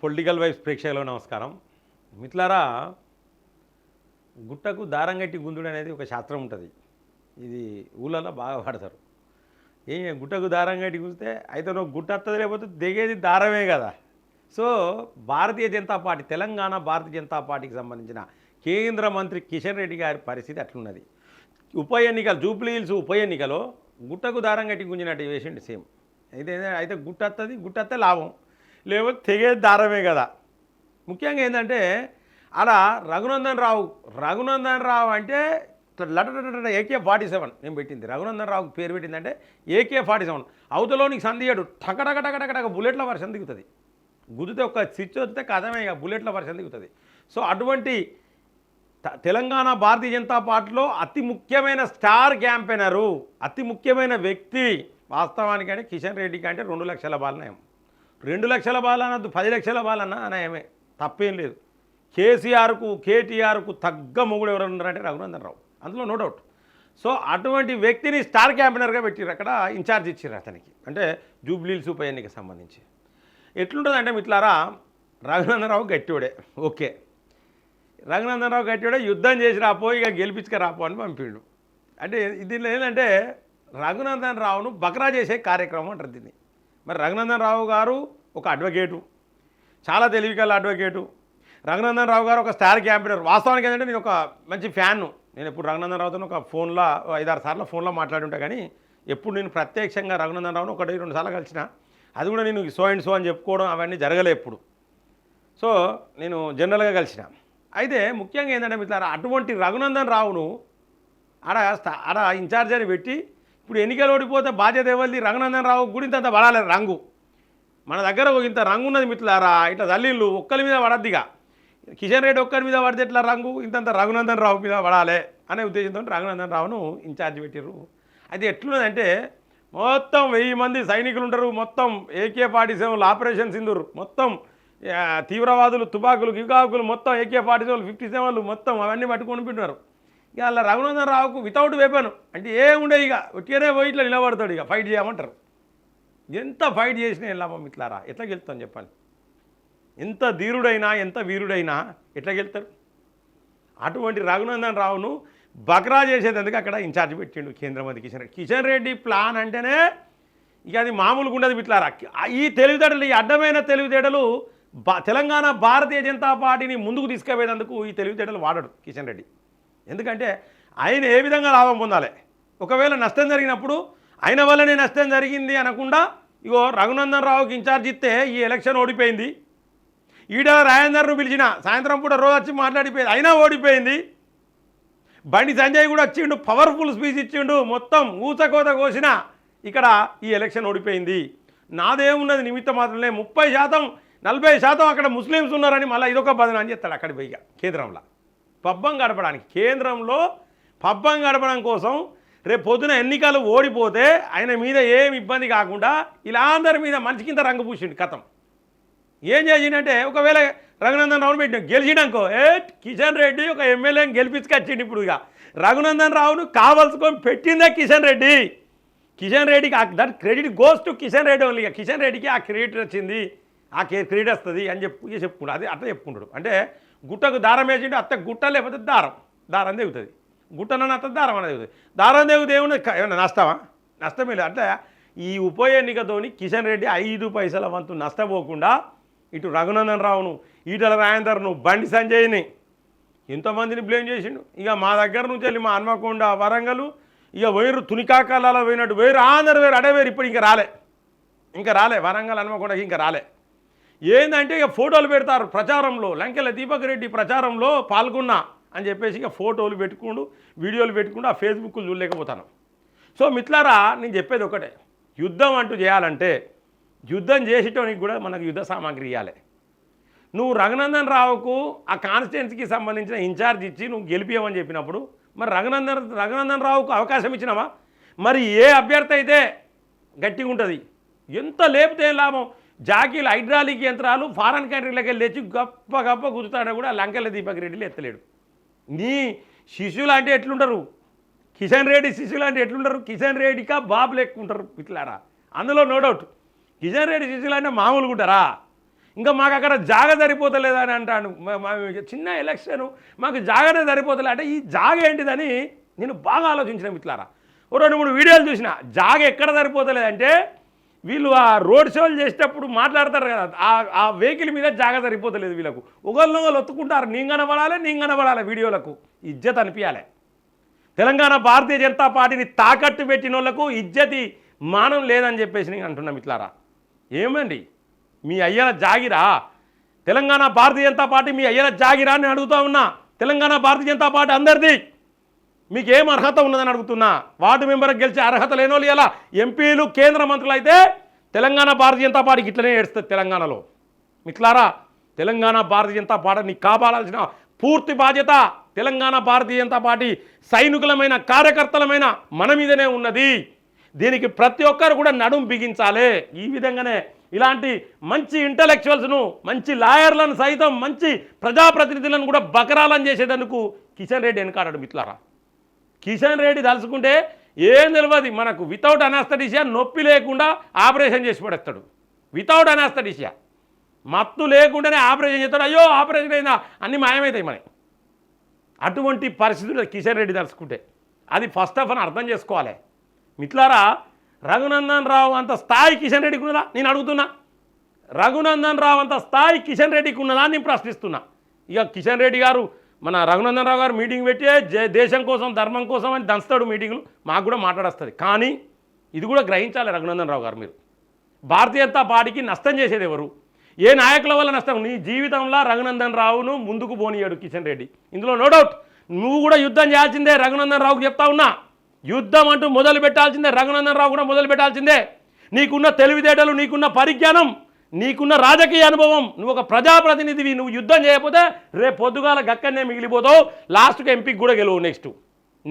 Political vibes ప్రేక్షకులకు నమస్కారం. మిత్రులారా, గుట్టకు దారం కట్టి గుందుడు అనేది ఒక శాస్త్రం ఉంటుంది. ఇది ఊళ్ళలో బాగా వాడతారు. గుట్టకు దారం కట్టి గుంజితే అయితే నువ్వు గుట్ట వస్తుంది, లేకపోతే దిగేది దారమే కదా. సో భారతీయ జనతా పార్టీ, తెలంగాణ భారతీయ జనతా పార్టీకి సంబంధించిన కేంద్ర మంత్రి కిషన్ రెడ్డి గారి పరిస్థితి అట్లున్నది. ఉప ఎన్నికలు, జూబ్లీ హిల్స్ ఉప ఎన్నికలో గుట్టకు దారం కట్టి గుంజినట్టు వేసిండి సేమ్. అయితే గుట్ట వస్తుంది, గుట్ట వస్తే లాభం, లేకపోతే తెగేది దారమే కదా. ముఖ్యంగా ఏంటంటే అలా రఘునందన్ రావు అంటే AK-47 నేను పెట్టింది. రఘునందన్ రావుకి పేరు పెట్టిందంటే AK-47. అవతలోనికి సందిగాడు టకటకటకటక బుల్లెట్ల వర్షం దిగుతుంది. గుద్దితే ఒక స్విచ్ వస్తే కథమే, ఇక బుల్లెట్ల వర్షం దిగుతుంది. సో అటువంటి తెలంగాణ భారతీయ జనతా పార్టీలో అతి ముఖ్యమైన స్టార్ క్యాంపెయినరు, అతి ముఖ్యమైన వ్యక్తి వాస్తవానికంటే కిషన్ రెడ్డి కంటే 2 లక్షల బాలనయం. 2 లక్షల బాల్ అనద్దు, 10 లక్షల బాల్ అన్న నయమే, తప్పేం లేదు. KTRకు తగ్గ మొగుడు ఎవరు ఉన్నారంటే రఘునందన్ రావు, అందులో నో డౌట్. సో అటువంటి వ్యక్తిని స్టార్ క్యాంపెయినర్గా పెట్టిర్రు, అక్కడ ఇన్ఛార్జ్ ఇచ్చారు అతనికి, అంటే జూబ్లీ హిల్స్ ఉప ఎన్నికకి సంబంధించి. ఎట్లుంటుందంటే మిత్రులారా, రఘునందన్ రావు గట్టివాడే, ఓకే, రఘునందన్ రావు గట్టివాడే, యుద్ధం చేసి రాపో, ఇక గెలిపించుక రాపో అని పంపిండు. అంటే దీనిలో ఏంటంటే రఘునందన్ రావును బకరా చేసే కార్యక్రమం అంటారు దీన్ని. మరి రఘునందన్ రావు గారు ఒక అడ్వకేటు, చాలా తెలివికల అడ్వకేటు. రఘునందన్ రావు గారు ఒక స్టార్ క్యాంపెయినర్. వాస్తవానికి ఏంటంటే నేను ఒక మంచి ఫ్యాన్ను. నేను ఎప్పుడు రఘునందన్ రావుతో ఒక ఫోన్లో 5-6 సార్లు ఫోన్లో మాట్లాడి ఉంటా, కానీ ఎప్పుడు నేను ప్రత్యక్షంగా రఘునందన్ రావును 1-2 సార్లు కలిసిన. అది కూడా నేను సో అండ్ సో అని చెప్పుకోవడం అవన్నీ జరగలే ఎప్పుడు. సో నేను జనరల్గా కలిసిన. అయితే ముఖ్యంగా ఏంటంటే మిత్రులారా, అటువంటి రఘునందన్ రావును ఆడ ఇన్ఛార్జ్ అని పెట్టి, ఇప్పుడు ఎన్నికలు ఓడిపోతే బాధ్యత ఎవరిది? రఘునందన్ రావు గుడి ఇంత పడాలి రంగు. మన దగ్గర ఇంత రంగు ఉన్నది మిత్రులారా, ఇట్లా తల్లిళ్ళు ఒక్కరి మీద పడద్దిగా. కిషన్ రెడ్డి ఒక్కరి మీద పడితే ఎట్లా రంగు, ఇంతంత రఘునందన్ రావు మీద పడాలి అనే ఉద్దేశంతో రఘునందన్ రావును ఇన్ఛార్జ్ పెట్టిర్రు. అయితే ఎట్లున్నదంటే మొత్తం 1000 మంది సైనికులు ఉంటారు, మొత్తం AK-47 ఆపరేషన్ సింధూర్, మొత్తం తీవ్రవాదులు, తుపాకులు, గిగాకులు, మొత్తం AK-47 57 మొత్తం అవన్నీ పట్టుకొని పెట్టినారు. ఇక అలా రఘునందన్ రావుకు వితౌట్ వెపన్ అంటే ఏముండే, ఇక ఒట్టిగానే పోయి ఇట్లా నిలబడతాడు, ఇక ఫైట్ చేయమంటారు. ఎంత ఫైట్ చేసినా వెళ్ళామా మిత్రులారా, ఎట్లా గెలుస్తాను చెప్పండి? ఎంత ధీరుడైనా, ఎంత వీరుడైనా ఎట్లా గెలుతారు? అటువంటి రఘునందన్ రావును బక్రా చేసేందుకు అక్కడ ఇన్ఛార్జ్ పెట్టిండు కేంద్ర మంత్రి కిషన్ రెడ్డి. కిషన్ రెడ్డి ప్లాన్ అంటేనే ఇక అది మామూలుగా ఉండదు మిత్రులారా. ఈ తెలివితేటలు, ఈ అడ్డమైన తెలివితేటలు తెలంగాణ భారతీయ జనతా పార్టీని ముందుకు తీసుకుపోయేందుకు ఈ తెలివితేటలు వాడడు కిషన్ రెడ్డి. ఎందుకంటే ఆయన ఏ విధంగా లాభం పొందాలి, ఒకవేళ నష్టం జరిగినప్పుడు ఆయన వల్లనే నష్టం జరిగింది అనకుండా, ఇగో రఘునందన్ రావుకి ఇన్ఛార్జ్ ఇస్తే ఈ ఎలక్షన్ ఓడిపోయింది, ఈడ రాజేందర్ను పిలిచిన సాయంత్రం పూట రోజు వచ్చి మాట్లాడిపోయింది, అయినా ఓడిపోయింది, బండి సంజయ్ కూడా వచ్చిండు, పవర్ఫుల్ స్పీచ్ ఇచ్చిండు, మొత్తం ఊచకోత కోసిన ఇక్కడ ఈ ఎలక్షన్ ఓడిపోయింది. నాదేమున్నది నిమిత్తం మాత్రమే 30% 40% అక్కడ ముస్లిమ్స్ ఉన్నారని మళ్ళీ ఇదొక బదనం అని చెప్తాడు అక్కడికి పోయిగా. కేంద్రంలో పబ్బం గడపడానికి, కేంద్రంలో పబ్బం గడపడం కోసం రేపు పొద్దున ఎన్నికలు ఓడిపోతే ఆయన మీద ఏమి ఇబ్బంది కాకుండా ఇలా అందరి మీద మనిషికింత రంగు పూసిండు. కథం ఏం చేసిండంటే, ఒకవేళ రఘునందన్ రావును పెట్టిన గెలిచినాకో కిషన్ రెడ్డి ఒక ఎమ్మెల్యేని గెలిపించుకొచ్చిండు. ఇప్పుడు ఇక రఘునందన్ రావును కావాల్సుకొని పెట్టిందే కిషన్ రెడ్డి. కిషన్ రెడ్డికి that credit goes to Kishan Reddy only. Kishan రెడ్డికి ఆ క్రెడిట్ వచ్చింది, ఆ క్రెడిట్ వస్తుంది అని చెప్పుకుంటాడు. అది అట్లా చెప్పుకుంటాడు. అంటే గుట్టకు దారం వేసిండు, అత్త గుట్ట లేకపోతే దారం తెగుతుంది, గుట్టనన్న అత్త దారం అనేది తెగుతుంది. దారం తెగుతే ఏమన్నా నష్టమా? నష్టమే లేదు. అంటే ఈ ఉప ఎన్నికతోని కిషన్ రెడ్డి 5 పైసల వంతు నష్టపోకుండా ఇటు రఘునందన్ రావును, ఈటల రాజేందర్ను, బండి సంజయ్ని ఎంతమందిని బ్లేమ్ చేసిండు. ఇక మా దగ్గర నుంచి వెళ్ళి మా హన్మకొండ, వరంగల్ ఇక వేరు తునికాకాలలో పోయినట్టు వేరు, అందరు వేరు, అడవేరు. ఇప్పుడు ఇంకా రాలే వరంగల్, హన్మకొండకి ఇంకా రాలే. ఏంటంటే ఇక ఫోటోలు పెడతారు ప్రచారంలో, లంకెల దీపక్ రెడ్డి ప్రచారంలో పాల్గొన్నా అని చెప్పేసి ఇక ఫోటోలు పెట్టుకుంటూ, వీడియోలు పెట్టుకుంటూ ఆ ఫేస్బుక్లు చూడలేకపోతాను. సో మిత్రులారా, నేను చెప్పేది ఒకటే, యుద్ధం అంటూ చేయాలంటే యుద్ధం చేసేటోనికి కూడా మనకు యుద్ధ సామాగ్రి ఇవ్వాలి. నువ్వు రఘునందన్ రావుకు ఆ కాన్స్టిట్యున్సీకి సంబంధించిన ఇన్ఛార్జ్ ఇచ్చి నువ్వు గెలిపియమని చెప్పినప్పుడు మరి రఘునందన్ రావుకు అవకాశం ఇచ్చినావా? మరి ఏ అభ్యర్థి అయితే గట్టిగా ఉంటుంది, ఎంత లేపితే లాభం? జాకీలు, హైడ్రాలిక్ యంత్రాలు ఫారెన్ కంట్రీలకు వెళ్ళి తెచ్చి గప్ప గుర్తాడా కూడా లంకెల దీపక్ రెడ్డిలు ఎత్తలేడు. నీ శిష్యులు అంటే ఎట్లుంటారు? కిషన్ రెడ్డి శిష్యులు అంటే ఎట్లుంటారు? కిషన్ రెడ్డికా బాబులు ఎక్కువ ఉంటారు మిత్రులారా, అందులో నో డౌట్. కిషన్ రెడ్డి శిష్యులు అంటే మామూలుగా ఉంటారా? ఇంకా మాకు అక్కడ జాగ సరిపోతలేదా అని అంటాను. చిన్న ఎలక్షన్ మాకు జాగనే సరిపోతలే అంటే ఈ జాగ ఏంటిదని నేను బాగా ఆలోచించిన మిత్రులారా. ఓ 2-3 వీడియోలు చూసిన. జాగ ఎక్కడ సరిపోతలేదంటే వీళ్ళు ఆ రోడ్ షోలు చేసేటప్పుడు మాట్లాడతారు కదా, ఆ వెహికల్ మీద జాగ సరిపోతలేదు వీళ్ళకు. ఒకళ్ళు ఒత్తుకుంటారు, నేను కనబడాలి వీడియోలకు. ఇజ్జత్ అనిపించాలి. తెలంగాణ భారతీయ జనతా పార్టీని తాకట్టు పెట్టిన వాళ్ళకు ఇజ్జతి మానం లేదని చెప్పేసి నేను అంటున్నా మిత్రులారా. ఏమండి మీ అయ్యల జాగిరా? తెలంగాణ భారతీయ జనతా పార్టీ మీ అయ్యల జాగిరా అని అడుగుతూ ఉన్నా. తెలంగాణ భారతీయ జనతా పార్టీ అందరిది. మీకు ఏం అర్హత ఉన్నదని అడుగుతున్నా. వార్డు మెంబర్కి గెలిచే అర్హత లేని వాళ్ళు ఇలా ఎంపీలు కేంద్ర మంత్రులు అయితే తెలంగాణ భారతీయ జనతా పార్టీకి ఇట్లనే ఏడుస్తుంది తెలంగాణలో. మిత్రులారా, తెలంగాణ భారతీయ జనతా పార్టీని కాపాడాల్సిన పూర్తి బాధ్యత తెలంగాణ భారతీయ జనతా పార్టీ సైనికులమైన కార్యకర్తలమైన మన మీదనే ఉన్నది. దీనికి ప్రతి ఒక్కరు కూడా నడుం బిగించాలి. ఈ విధంగానే ఇలాంటి మంచి ఇంటలెక్చువల్స్ను, మంచి లాయర్లను సైతం, మంచి ప్రజాప్రతినిధులను కూడా బకరాలను చేసేందుకు కిషన్ రెడ్డి వెనకాడాడు మిత్రులారా. కిషన్ రెడ్డి తలుచుకుంటే ఏం తెలియదు మనకు. వితౌట్ అనాస్థెటిషియా, నొప్పి లేకుండా ఆపరేషన్ చేసి పడేస్తాడు. వితౌట్ అనాస్థెటిషియా, మత్తు లేకుండానే ఆపరేషన్ చేస్తాడు. అయ్యో ఆపరేషన్ అయినా అన్నీ మాయమవుతాయి మనకి. అటువంటి పరిస్థితులు కిషన్ రెడ్డి తలుచుకుంటే అది ఫస్ట్ ఆఫ్ ఆల్ అర్థం చేసుకోవాలి మిత్రులారా. రఘునందన్ రావు అంత స్థాయి కిషన్ రెడ్డికి ఉన్నదా నేను అడుగుతున్నా. రఘునందన్ రావు అంత స్థాయి కిషన్ రెడ్డికి ఉన్నదా నేను ప్రశ్నిస్తున్నా. ఇక కిషన్ రెడ్డి గారు, మన రఘునందన్ రావు గారు మీటింగ్ పెట్టి దేశం కోసం ధర్మం కోసం అని దంచుతాడు మీటింగ్లు, మాకు కూడా మాట్లాడొస్తుంది. కానీ ఇది కూడా గ్రహించాలి రఘునందన్ రావు గారు. మీరు భారతీయ జనతా పార్టీకి నష్టం చేసేది ఎవరు? ఏ నాయకుల వల్ల నష్టం? నీ జీవితంలో రఘునందన్ రావును ముందుకు పోనీయాడు కిషన్ రెడ్డి. ఇందులో నో డౌట్. నువ్వు కూడా యుద్ధం చేయాల్సిందే. రఘునందన్ రావుకి చెప్తా ఉన్నా, యుద్ధం అంటూ మొదలు పెట్టాల్సిందే. రఘునందన్ రావు కూడా మొదలు పెట్టాల్సిందే. నీకున్న తెలివితేటలు, నీకున్న పరిజ్ఞానం, నీకున్న రాజకీయ అనుభవం, నువ్వు ఒక ప్రజాప్రతినిధివి. నువ్వు యుద్ధం చేయకపోతే రేపు పొద్దుగాల గక్కనే మిగిలిపోతావు. లాస్ట్కి ఎంపీకి కూడా గెలవు.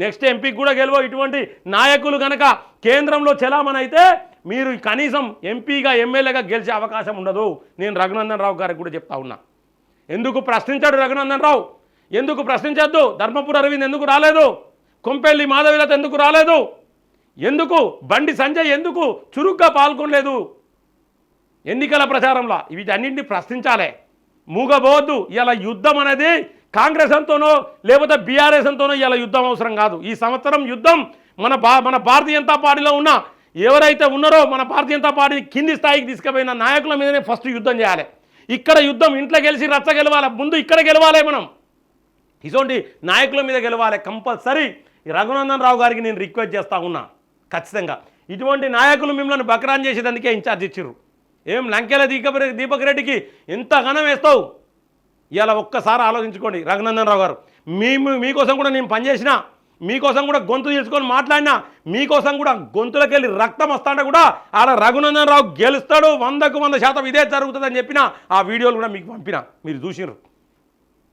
నెక్స్ట్ ఎంపీకి కూడా గెలవు. ఇటువంటి నాయకులు కనుక కేంద్రంలో చెలామణి అయితే మీరు కనీసం ఎంపీగా ఎమ్మెల్యేగా గెలిచే అవకాశం ఉండదు. నేను రఘునందన్ రావు గారికి కూడా చెప్తా ఉన్నా. ఎందుకు ప్రశ్నించాడు రఘునందన్ రావు? ఎందుకు ప్రశ్నించద్దు? ధర్మపురి అరవింద్ ఎందుకు రాలేదు? కొంపెల్లి మాధవిలత ఎందుకు రాలేదు? ఎందుకు బండి సంజయ్ ఎందుకు చురుగ్గా పాల్గొనలేదు ఎన్నికల ప్రచారంలో? వీటన్నింటినీ ప్రశ్నించాలి. మూగబోవద్దు. ఇలా యుద్ధం అనేది కాంగ్రెస్ అంతోనో లేకపోతే బీఆర్ఎస్ అంతోనో ఇలా యుద్ధం అవసరం కాదు. ఈ సంవత్సరం యుద్ధం మన భారతీయ జనతా పార్టీలో ఉన్న ఎవరైతే ఉన్నారో మన భారతీయ జనతా పార్టీ కింది స్థాయికి తీసుకుపోయిన నాయకుల మీదనే ఫస్ట్ యుద్ధం చేయాలి. ఇక్కడ యుద్ధం ఇంట్లో గెలిచి రచ్చ గెలవాలి. ముందు ఇక్కడ గెలవాలి. మనం ఇటువంటి నాయకుల మీద గెలవాలి కంపల్సరీ. రఘునందన్ రావు గారికి నేను రిక్వెస్ట్ చేస్తా ఉన్నా. ఖచ్చితంగా ఇటువంటి నాయకులు మిమ్మల్ని బకరాన్ చేసేదానికే ఇన్ఛార్జ్ ఇచ్చిర్రు. ఏం లంకెల దీపక్ రెడ్డికి ఎంత ఘనం వేస్తావు? ఇలా ఒక్కసారి ఆలోచించుకోండి రఘునందన్ రావు గారు. మీకోసం కూడా నేను పనిచేసిన, మీకోసం కూడా గొంతు తీసుకొని మాట్లాడినా, మీకోసం కూడా గొంతులకి వెళ్ళి రక్తం వస్తాంటే కూడా ఆడ రఘునందన్ రావు గెలుస్తాడు. 100% ఇదే జరుగుతుందని చెప్పిన ఆ వీడియోలు కూడా మీకు పంపిన, మీరు చూసిర్రు.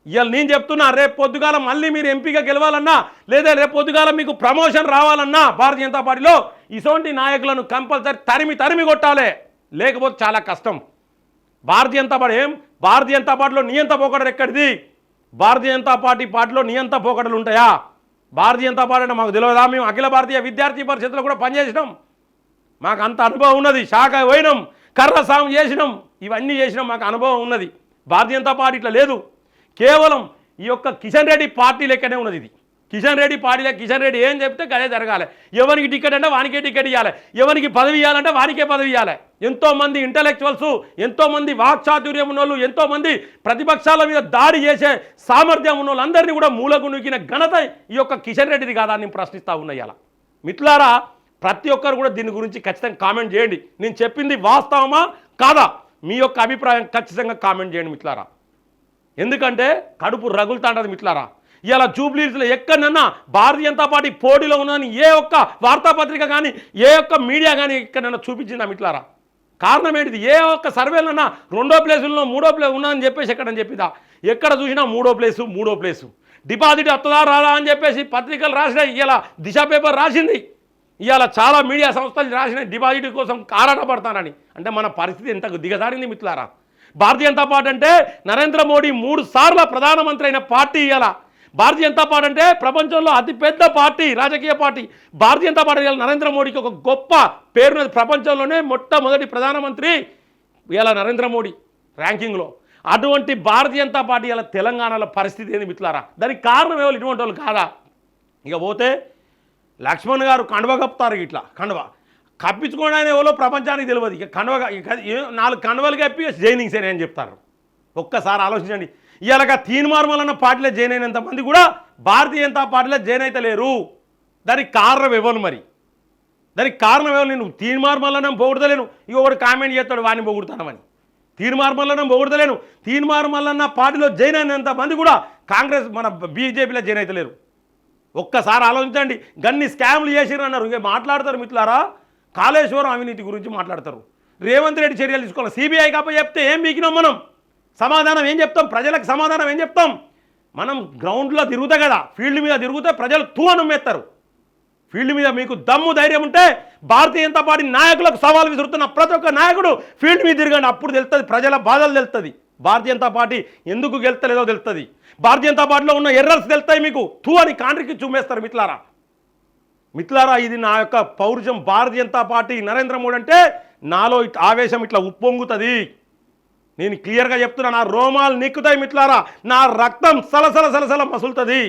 ఇవాళ నేను చెప్తున్నా, రేపు పొద్దుగాల మళ్ళీ మీరు ఎంపీగా గెలవాలన్నా లేదా రేపు పొద్దుగాల మీకు ప్రమోషన్ రావాలన్నా భారతీయ జనతా పార్టీలో ఇటువంటి నాయకులను కంపల్సరీ తరిమి కొట్టాలి. లేకపోతే చాలా కష్టం. భారతీయ జనతా పార్టీ భారతీయ జనతా పార్టీలో నియంత పోకడలు ఎక్కడిది? భారతీయ జనతా పార్టీలో నియంత పోకడలు ఉంటాయా? భారతీయ జనతా పార్టీ అంటే మాకు తెలియదా? మేము అఖిల భారతీయ విద్యార్థి పరిషత్లో కూడా పనిచేసినాం. మాకు అంత అనుభవం ఉన్నది. శాఖ పోయినాం, కర్ర సాము చేసినాం, ఇవన్నీ చేసినాం, మాకు అనుభవం ఉన్నది. భారతీయ జనతా పార్టీ ఇట్లా లేదు. కేవలం ఈ యొక్క కిషన్ రెడ్డి పార్టీ లెక్కనే ఉన్నది. ఇది కిషన్ రెడ్డి పార్టీలో కిషన్ రెడ్డి ఏం చెప్తే అదే జరగాలి. ఎవరికి టికెట్ అంటే వానికే టికెట్ ఇవ్వాలి, ఎవరికి పదవి ఇవ్వాలంటే వానికే పదవి ఇవ్వాలి. ఎంతోమంది ఇంటలెక్చువల్స్, ఎంతోమంది వాక్చాతుర్యం ఉన్నోళ్ళు, ఎంతోమంది ప్రతిపక్షాల మీద దాడి చేసే సామర్థ్యం ఉన్న వాళ్ళందరినీ కూడా మూలకు నూకిన ఘనత ఈ యొక్క కిషన్ రెడ్డిది కాదా అని ప్రశ్నిస్తూ ఉన్నాయి. ఇలా మిత్రులారా, ప్రతి ఒక్కరు కూడా దీని గురించి ఖచ్చితంగా కామెంట్ చేయండి. నేను చెప్పింది వాస్తవమా కాదా? మీ యొక్క అభిప్రాయం ఖచ్చితంగా కామెంట్ చేయండి మిత్రులారా. ఎందుకంటే కడుపు రగులుతాంటది మిత్రులారా. ఇలా జూబ్లీహిల్స్లో ఎక్కడన్నా భారతీయ జనతా పార్టీ పోటీలో ఉన్నదని ఏ ఒక్క వార్తాపత్రిక కానీ ఏ ఒక్క మీడియా కానీ ఎక్కడన్నా చూపించిందా మిత్రులారా? కారణం ఏంటిది? ఏ ఒక్క సర్వేలన్నా 2వ ప్లేసుల్లో 3వ ప్లేస్ ఉన్నదని చెప్పేసి ఎక్కడని చెప్పిదా? ఎక్కడ చూసినా 3వ ప్లేసు డిపాజిట్ వస్తుందా రాదా అని చెప్పేసి పత్రికలు రాసినాయి. ఇలా దిశ పేపర్ రాసింది. ఇవాళ చాలా మీడియా సంస్థలు రాసినాయి డిపాజిట్ కోసం ఆరాటపడతానని. అంటే మన పరిస్థితి ఎంత దిగజారింది మిత్రులారా. భారతీయ జనతా పార్టీ అంటే నరేంద్ర మోడీ 3 సార్ల ప్రధానమంత్రి అయిన పార్టీ. ఇలా భారతీయ జనతా పార్టీ అంటే ప్రపంచంలో అతిపెద్ద పార్టీ, రాజకీయ పార్టీ. భారతీయ జనతా పార్టీ నరేంద్ర మోడీకి ఒక గొప్ప పేరున్నది. ప్రపంచంలోనే మొట్టమొదటి ప్రధానమంత్రి ఇలా నరేంద్ర మోడీ. ర్యాంకింగ్లో. అటువంటి భారతీయ జనతా పార్టీ ఇలా తెలంగాణలో పరిస్థితి ఏంది మిత్రులారా? దానికి కారణం ఎవరు? ఇటువంటి వాళ్ళు కాదా? ఇక పోతే లక్ష్మణ్ గారు కండువ కప్పుతారు, ఇట్లా కండువ కప్పించుకోవడం ఆయన ఎవరో ప్రపంచానికి తెలియదు. ఇక కండువ 4 కండువలు కప్పి జైనింగ్ సేన అని చెప్తారు. ఒక్కసారి ఆలోచించండి. ఇలాగ తీన్మార్మలన్న పార్టీలో జాయిన్ అయినంత మంది కూడా భారతీయ జనతా పార్టీలో జాయిన్ అయితే లేరు. దానికి కారణం ఎవరు మరి? దానికి కారణం ఎవరు? నేను తీన్మార్మలనం పొగుడతలేను, ఇక ఒకటి కామెంట్ చేస్తాడు వాడిని పొగుడుతానమని. తీన్మార్మలనం పొగుడతలేను, తీన్మార్మలన్న పార్టీలో జాయిన్ అయినంత మంది కూడా కాంగ్రెస్ మన బీజేపీలో జాయిన్ అయితే లేరు. ఒక్కసారి ఆలోచించండి. గన్ని స్కామ్లు చేసిర్రు అన్నారు, ఇక మాట్లాడతారు మిత్రులారా. కాళేశ్వరం అవినీతి గురించి మాట్లాడతారు. రేవంత్ రెడ్డి చర్యలు తీసుకోవాలి. సిబిఐ కాప చెప్తే ఏం బీకినాం మనం? సమాధానం ఏం చెప్తాం? ప్రజలకు సమాధానం ఏం చెప్తాం? మనం గ్రౌండ్లో తిరుగుతా కదా, ఫీల్డ్ మీద తిరుగుతే ప్రజలు తూనమ్మెత్తారు. ఫీల్డ్ మీద మీకు దమ్ము ధైర్యం ఉంటే భారతీయ జనతా పార్టీ నాయకులకు సవాల్ విసురుతున్న ప్రతి ఒక్క నాయకుడు ఫీల్డ్ మీద తిరగండి. అప్పుడు తెలుస్తుంది, ప్రజల బాధలు తెలుస్తుంది. భారతీయ జనతా పార్టీ ఎందుకు గెలుస్తలేదో తెలుస్తుంది. భారతీయ జనతా పార్టీలో ఉన్న ఎర్రర్స్ తెలుస్తాయి మీకు. అని కాంట్రికి చూమేస్తారు మిత్రులారా. మిత్రులారా, ఇది నా యొక్క పౌరుషం. భారతీయ జనతా పార్టీ నరేంద్ర మోడీ అంటే నాలో ఆవేశం ఇట్లా ఉప్పొంగుతుంది. నేను క్లియర్గా చెప్తున్నా, నా రోమాలు నిక్కుతాయి మిత్రులారా, నా రక్తం సలసల సలసల మసులుతుంది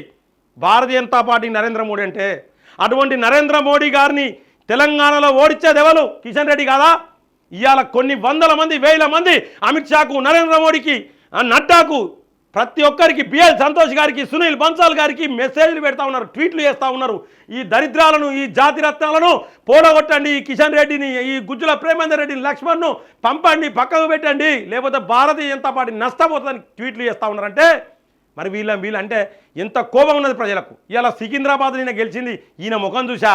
భారతీయ జనతా పార్టీ నరేంద్ర మోడీ అంటే. అటువంటి నరేంద్ర మోడీ గారిని తెలంగాణలో ఓడించేది ఎవరు? కిషన్ రెడ్డి కాదా? ఇవాళ కొన్ని వందల మంది, వేల మంది అమిత్ షాకు, నరేంద్ర మోడీకి, నడ్డాకు, ప్రతి ఒక్కరికి, బిఎల్ సంతోష్ గారికి, సునీల్ బన్సాల్ గారికి మెసేజ్లు పెడతా ఉన్నారు, ట్వీట్లు చేస్తూ ఉన్నారు. ఈ దరిద్రాలను, ఈ జాతి రత్నాలను పోడగొట్టండి, ఈ కిషన్ రెడ్డిని, ఈ గుజ్జుల ప్రేమేందర్ రెడ్డిని, లక్ష్మణ్ను పంపండి, పక్కకు పెట్టండి, లేకపోతే భారతీయ జనతా పార్టీ నష్టపోతుందని ట్వీట్లు చేస్తూ ఉన్నారంటే మరి వీళ్ళంటే ఎంత కోపం ఉన్నది ప్రజలకు. ఇలా సికింద్రాబాద్ నిన్న గెలిచింది, ఈయన ముఖం చూసా,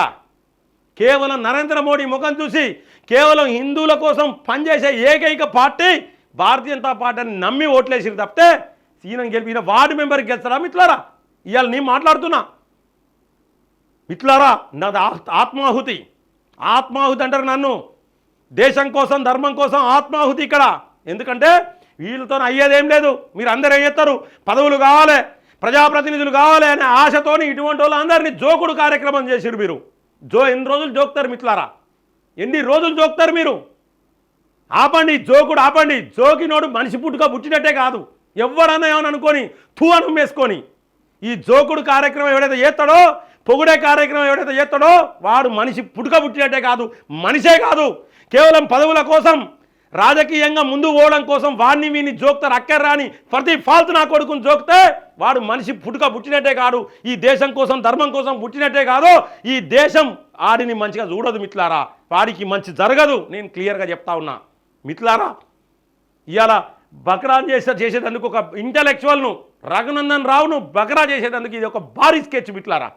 కేవలం నరేంద్ర మోడీ ముఖం చూసి, కేవలం హిందువుల కోసం పనిచేసే ఏకైక పార్టీ భారతీయ జనతా పార్టీని నమ్మి ఓట్లేసి తప్పితే ఈయన గెలిపిన వార్డు మెంబర్కి గెలుస్తారా మిత్రులారా? ఇవాళ నేను మాట్లాడుతున్నా మిత్రులారా, నాది ఆత్మాహుతి. ఆత్మాహుతి అంటారు నన్ను. దేశం కోసం, ధర్మం కోసం ఆత్మాహుతి ఇక్కడ. ఎందుకంటే వీళ్ళతో అయ్యేదేం లేదు. మీరు అందరూ ఏం చేస్తారు? పదవులు కావాలి, ప్రజాప్రతినిధులు కావాలి అనే ఆశతోని ఇటువంటి వాళ్ళు అందరినీ జోకుడు కార్యక్రమం చేసిరు. మీరు ఎన్ని రోజులు జోకుతారు మిత్రులారా? ఎన్ని రోజులు జోకుతారు మీరు? ఆపండి, జోకుడు ఆపండి. జోకినోడు మనిషి పుట్టుక పుట్టినట్టే కాదు, ఎవడన్నా ఏమని అనుకొని తూవనం వేసుకొని ఈ జోకుడు కార్యక్రమం ఎవడైతే చేస్తాడో, పొగుడే కార్యక్రమం ఎవడైతే చేస్తాడో వాడు మనిషి పుట్టుక పుట్టినట్టే కాదు, మనిషే కాదు. కేవలం పదవుల కోసం, రాజకీయంగా ముందు పోవడం కోసం వాడిని వీడిని జోక్తారు. అక్కర్రాని ప్రతి ఫాల్తు నా కొడుకుని జోక్తే వాడు మనిషి పుట్టుక పుట్టినట్టే కాదు, ఈ దేశం కోసం, ధర్మం కోసం పుట్టినట్టే కాదు, ఈ దేశం ఆడిని మంచిగా చూడదు మిత్రులారా, వాడికి మంచి జరగదు. నేను క్లియర్గా చెప్తా ఉన్నా మిత్రులారా. ఇవాళ బకరా చేసేటందుకు ఒక ఇంటలెక్చువల్ను, రఘునందన్ రావును బకరా చేసేటందుకు ఇది ఒక భారీ స్కెచ్ మిత్రులారా.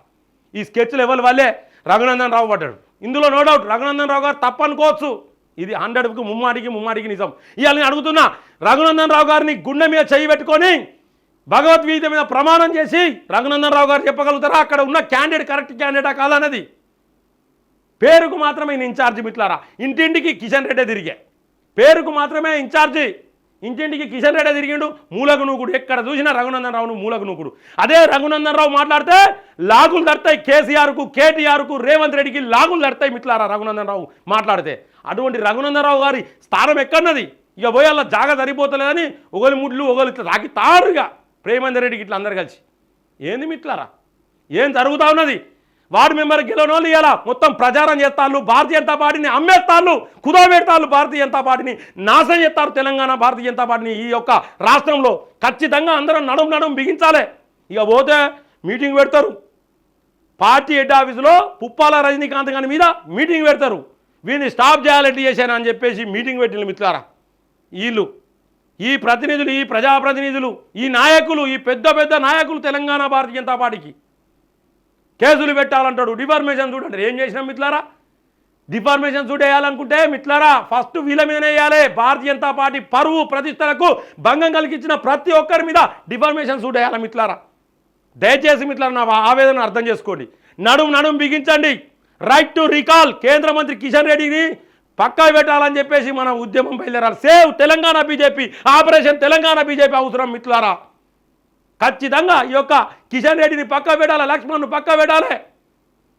ఈ స్కెచ్లు ఎవరి వల్లే రఘునందన్ రావు పడ్డాడు. ఇందులో నో డౌట్ రఘునందన్ రావు గారు తప్పనుకోవచ్చు, ఇది 100కు ముమ్మాటికి నిజం. ఇవాళ నేను అడుగుతున్నా, రఘునందన్ రావు గారిని గుండె మీద చేయి పెట్టుకొని భగవద్గీత మీద ప్రమాణం చేసి రఘునందన్ రావు గారు చెప్పగలుగుతారా అక్కడ ఉన్న క్యాండిడేట్ కరెక్ట్ క్యాండిడేటా కాదన్నది? పేరుకు మాత్రమే ఇన్ఛార్జి మిత్రులారా. ఇంటింటికి కిషన్ రెడ్డి తిరిగే, పేరుకు మాత్రమే ఇన్ఛార్జి. ఇంటింటికి కిషన్ రెడ్డి తిరిగిండు, మూలకు నూకుడు. ఎక్కడ చూసినా రఘునందన్ రావును మూలకు నూకుడు. అదే రఘునందన్ రావు మాట్లాడితే లాగులు దడతాయి. కేసీఆర్కు, కేటీఆర్కు, రేవంత్ రెడ్డికి లాగులు దడతాయి మిత్రులారా రఘునందన్ రావు మాట్లాడితే. అటువంటి రఘునందన్ రావు గారి స్థానం ఎక్కడన్నది? ఇక పోయి అలా జాగా సరిపోతలేదని ఒకరి ముడ్లు ఒకరు ఇట్లా తాకి తారుగా ప్రేమేందర్ రెడ్డికి ఇట్లా అందరు కలిసి ఏంది మిత్రులారా? ఏం జరుగుతూ ఉన్నది? వార్డు మెంబర్ గెలవని వాళ్ళు ఇలా మొత్తం ప్రచారం చేస్తారు, భారతీయ జనతా పార్టీని అమ్మేస్తారు, కుదవబెడతారు, భారతీయ జనతా పార్టీని నాశనం చేస్తారు. తెలంగాణ భారతీయ జనతా పార్టీని ఈ యొక్క రాష్ట్రంలో ఖచ్చితంగా అందరం నడుం బిగించాలి. ఇక పోతే మీటింగ్ పెడతారు పార్టీ హెడ్ ఆఫీసులో, పుప్పాల రజనీకాంత్ గారి మీద మీటింగ్ పెడతారు. వీరిని స్టాప్ చేయాలంటే చేశాను అని చెప్పేసి మీటింగ్ పెట్టిన మిత్రులారా. వీళ్ళు, ఈ ప్రతినిధులు, ఈ ప్రజాప్రతినిధులు, ఈ నాయకులు, ఈ పెద్ద నాయకులు తెలంగాణ భారతీయ జనతా పార్టీకి కేసులు పెట్టాలంటాడు. డిఫార్మేషన్ సూట్ అంటారు. ఏం చేసినాం మిత్రులారా? డిఫార్మేషన్ సూట్ వేయాలనుకుంటే మిత్రులారా ఫస్ట్ వీళ్ళ మీదనే వేయాలి. భారతీయ జనతా పార్టీ పరువు ప్రతిష్టలకు భంగం కలిగించిన ప్రతి ఒక్కరి మీద డిఫార్మేషన్ సూట్ వేయాలి మిత్రులారా. దయచేసి మిత్రులారా నా ఆవేదన అర్థం చేసుకోండి. నడుం బిగించండి. రైట్ టు రీకాల్ కేంద్ర మంత్రి కిషన్ రెడ్డిని పక్కా పెట్టాలని చెప్పేసి మన ఉద్యమం బయలుదేరాలి. Save Telangana BJP, operation Telangana BJP అవసరం మిత్రులారా. ఖచ్చితంగా ఈ యొక్క కిషన్ రెడ్డిని పక్కా పెట్టాలి, లక్ష్మణ్ను పక్కా పెట్టాలి.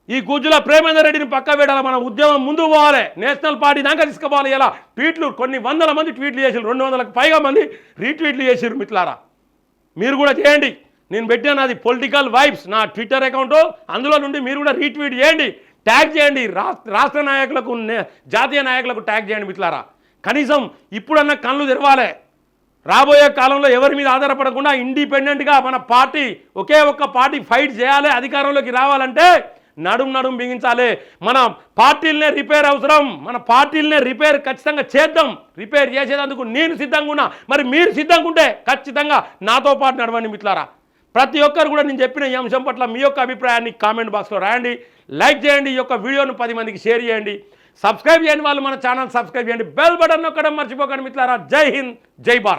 ఈ గుజ్జుల ప్రేమేందర్ రెడ్డిని పక్క పెట్టాలి, మన ఉద్యమం ముందు పోవాలి, నేషనల్ పార్టీ దాకా తీసుకుపోవాలి. ఇలా ట్వీట్లు కొన్ని వందల మంది ట్వీట్లు చేసారు, 200లకు పైగా మంది రీట్వీట్లు చేసారు. మిట్లారా మీరు కూడా చేయండి. నేను పెట్టాను అది పొలిటికల్ వైబ్స్ నా ట్విట్టర్ అకౌంట్, అందులో నుండి మీరు కూడా రీట్వీట్ చేయండి, ట్యాగ్ చేయండి, రాష్ట్ర నాయకులకు జాతీయ నాయకులకు ట్యాగ్ చేయండి. మిట్లారా కనీసం ఇప్పుడన్నా కళ్ళు తెరవాలి. రాబోయే కాలంలో ఎవరి మీద ఆధారపడకుండా ఇండిపెండెంట్గా మన పార్టీ ఒకే ఒక్క పార్టీ ఫైట్ చేయాలి. అధికారంలోకి రావాలంటే నడుం బిగించాలి. మన పార్టీలనే రిపేర్ అవసరం, మన పార్టీలనే రిపేర్ ఖచ్చితంగా చేద్దాం. రిపేర్ చేసేందుకు నేను సిద్ధంగా ఉన్నా, మరి మీరు సిద్ధంగా ఉంటే ఖచ్చితంగా నాతో పాటు నడవండి. మిట్లారా ప్రతి ఒక్కరు కూడా నేను చెప్పిన ఈ అంశం పట్ల మీ యొక్క అభిప్రాయాన్ని కామెంట్ బాక్స్లో రాయండి, లైక్ చేయండి, ఈ యొక్క వీడియోను 10 మందికి షేర్ చేయండి, సబ్స్క్రైబ్ చేయని వాళ్ళు మన ఛానల్ సబ్స్క్రైబ్ చేయండి, బెల్ బటన్ నొక్కడం మర్చిపోకండి. మిట్లారా జై హింద్, జై భారత్.